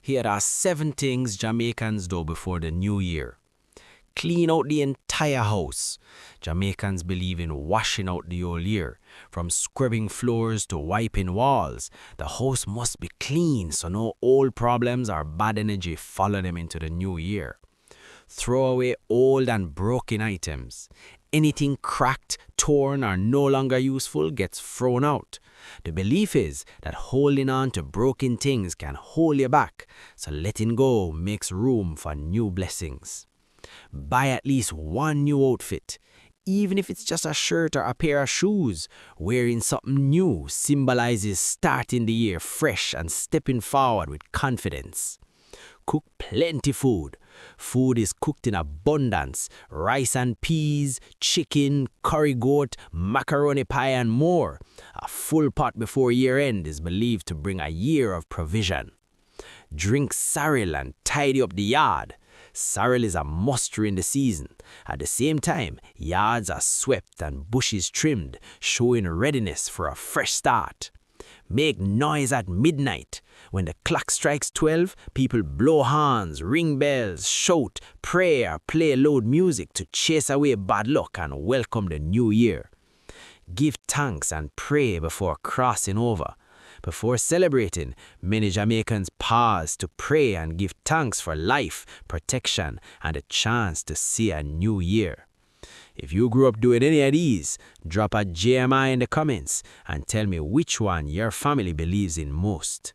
Here are 7 things Jamaicans do before the new year. Clean out the entire house. Jamaicans believe in washing out the old year. From scrubbing floors to wiping walls, the house must be clean so no old problems or bad energy follow them into the new year. Throw away old and broken items. Anything cracked, torn, or no longer useful gets thrown out. The belief is that holding on to broken things can hold you back, so letting go makes room for new blessings. Buy at least one new outfit. Even if it's just a shirt or a pair of shoes, wearing something new symbolizes starting the year fresh and stepping forward with confidence. Cook plenty food. Food is cooked in abundance. Rice and peas, chicken, curry goat, macaroni pie and more. A full pot before year end is believed to bring a year of provision. Drink sorrel and tidy up the yard. Sorrel is a must during the season. At the same time, yards are swept and bushes trimmed, showing readiness for a fresh start. Make noise at midnight. When the clock strikes 12, people blow horns, ring bells, shout, pray, or play loud music to chase away bad luck and welcome the new year. Give thanks and pray before crossing over. Before celebrating, many Jamaicans pause to pray and give thanks for life, protection, and a chance to see a new year. If you grew up doing any of these, drop a JMI in the comments and tell me which one your family believes in most.